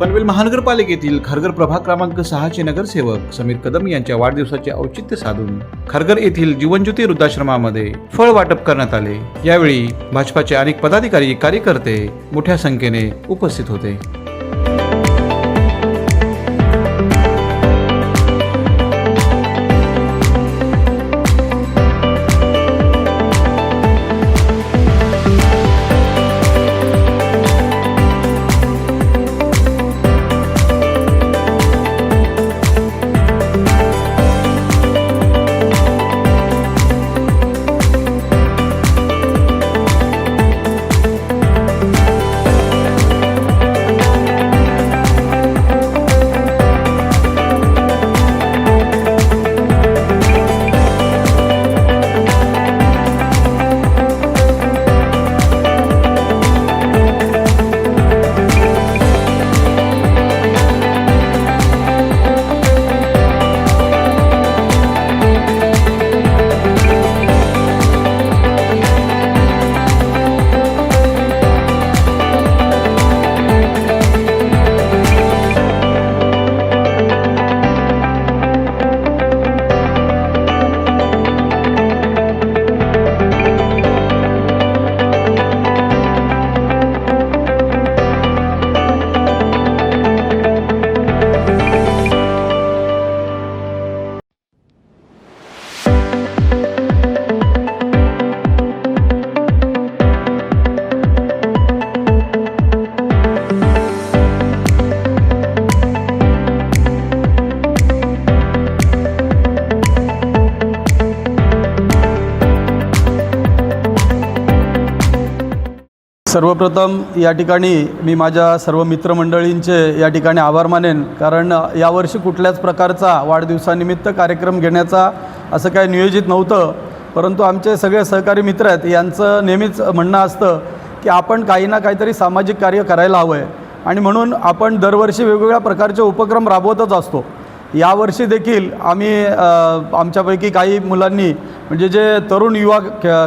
पनवेल महानगरपालिकेतील खारघर प्रभाग क्रमांक 6 चे नगरसेवक समीर कदम यांच्या वाढदिवसाचे औचित्य साधून खारघर येथील जीवनज्योती वृद्धाश्रमामध्ये फळ वाटप करण्यात आले। यावेळी भाजपाचे अनेक पदाधिकारी कार्यकर्ते मोठ्या संख्येने उपस्थित होते। सर्वप्रथम या ठिकाणी मी माझ्या सर्व मित्रमंडळींचे या ठिकाणी आभार मानेन, कारण यावर्षी कुठल्याच प्रकारचा वाढदिवसानिमित्त कार्यक्रम घेण्याचा असं काही नियोजित नव्हतं। परंतु आमचे सगळे सहकारी मित्र आहेत, यांचं नेहमीच म्हणणं असतं की आपण काही ना काहीतरी सामाजिक कार्य करायला हवं आहे, आणि म्हणून आपण दरवर्षी वेगवेगळ्या प्रकारचे उपक्रम राबवतच असतो। यावर्षी देखील आम्ही आमच्यापैकी काही मुलांनी म्हणजे जे तरुण युवा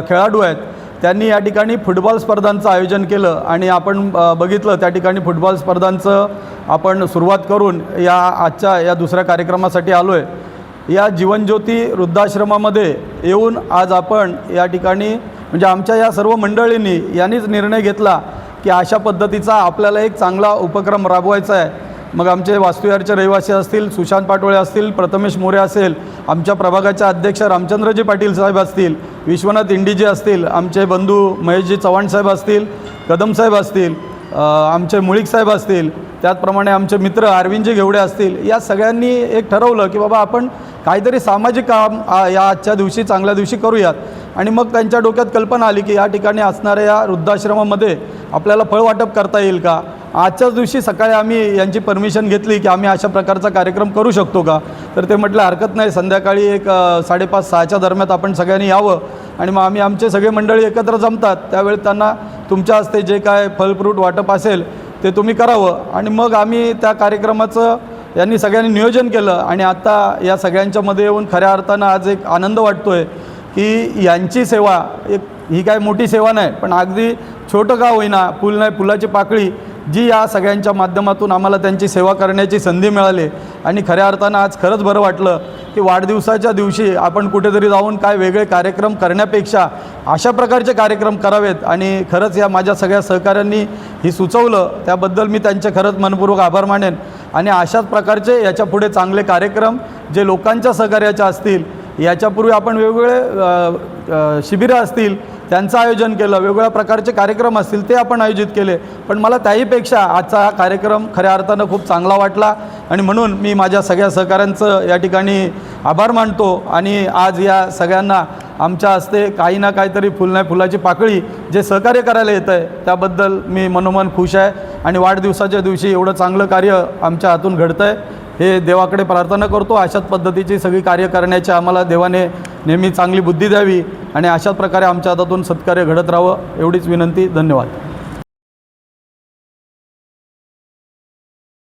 खेळाडू आहेत त्यांनी या ठिकाणी फुटबॉल स्पर्धांचं आयोजन केलं, आणि आपण बघितलं त्या ठिकाणी फुटबॉल स्पर्धांचं आपण सुरुवात करून या आजच्या या दुसऱ्या कार्यक्रमासाठी आलो आहे। या जीवनज्योती वृद्धाश्रमामध्ये येऊन आज आपण या ठिकाणी म्हणजे आमच्या या सर्व मंडळींनी यांनीच निर्णय घेतला की अशा पद्धतीचा आपल्याला एक चांगला उपक्रम राबवायचा आहे। मग आमचे वास्तुविहारचे रहिवासी असतील, सुशांत पाटोळे असतील, प्रथमेश मोरे असेल, आमच्या प्रभागाचे अध्यक्ष रामचंद्रजी पाटील साहेब असतील, विश्वनाथ इंडीजी असतील, आमचे बंधू महेशजी चव्हाण साहेब असतील, कदम साहेब असतील, आमचे मुळीक साहेब असतील, त्याचप्रमाणे आमचे मित्र अरविंदजी घेवडे असतील, या सगळ्यांनी एक ठरवलं की बाबा आपण काहीतरी सामाजिक काम या आजच्या दिवशी चांगल्या दिवशी करूयात। आणि मग त्यांच्या डोक्यात कल्पना आली की या ठिकाणी असणाऱ्या या वृद्धाश्रमामध्ये आपल्याला फळ वाटप करता येईल का। आजच्याच दिवशी सकाळी आम्ही यांची परमिशन घेतली की आम्ही अशा प्रकारचा कार्यक्रम करू शकतो का, तर ते म्हटलं हरकत नाही, संध्याकाळी एक 5:30-6च्या दरम्यान आपण सगळ्यांनी यावं। आणि मग आम्ही आमचे सगळे मंडळी एकत्र जमतात त्यावेळी त्यांना तुमच्या हस्ते जे काय फळ फ्रूट वाटप असेल ते तुम्ही करावं। आणि मग आम्ही त्या कार्यक्रमाचं यांनी सगळ्यांनी नियोजन केलं, आणि आता या सगळ्यांच्यामध्ये येऊन खऱ्या अर्थानं आज एक आनंद वाटतो आहे की यांची सेवा ही काय मोठी सेवा नाही, पण अगदी छोटं का होईना, फुल नाही फुलाची पाकळी जी या सगळ्यांच्या माध्यमातून आम्हाला त्यांची सेवा करण्याची संधी मिळाली। आणि खऱ्या अर्थानं आज खरंच बरं वाटलं की वाढदिवसाच्या दिवशी आपण कुठेतरी जाऊन काय वेगळे कार्यक्रम करण्यापेक्षा अशा प्रकारचे कार्यक्रम करावेत। आणि खरंच या माझ्या सगळ्या सहकाऱ्यांनी ही सुचवलं त्याबद्दल मी त्यांचे खरंच मनपूर्वक आभार मानेन। आणि अशाच प्रकारचे याच्यापुढे चांगले कार्यक्रम जे लोकांच्या सहकार्याचे असतील, याच्यापूर्वी आपण वेगवेगळे शिबिरं असतील त्यांचं आयोजन केलं, वेगवेगळ्या प्रकारचे कार्यक्रम असतील ते आपण आयोजित केले, पण मला त्याहीपेक्षा आजचा हा कार्यक्रम खऱ्या अर्थानं खूप चांगला वाटला। आणि म्हणून मी माझ्या सगळ्या सहकाऱ्यांचं या ठिकाणी आभार मानतो। आणि आज या सगळ्यांना आमच्या हस्ते काही ना काहीतरी फुल नाही फुलाची पाकळी जे सहकार्य करायला येतं आहे त्याबद्दल मी मनोमन खुश आहे। आणि वाढदिवसाच्या दिवशी एवढं चांगलं कार्य आमच्या हातून घडतं आहे हे देवाकडे प्रार्थना करतो। अशाच पद्धतीची सगळी कार्य करण्याची आम्हाला देवाने नेहमी चांगली बुद्धी द्यावी, आणि अशाच प्रकारे आमच्या हातातून सत्कार्य घडत राहावं एवढीच विनंती। धन्यवाद।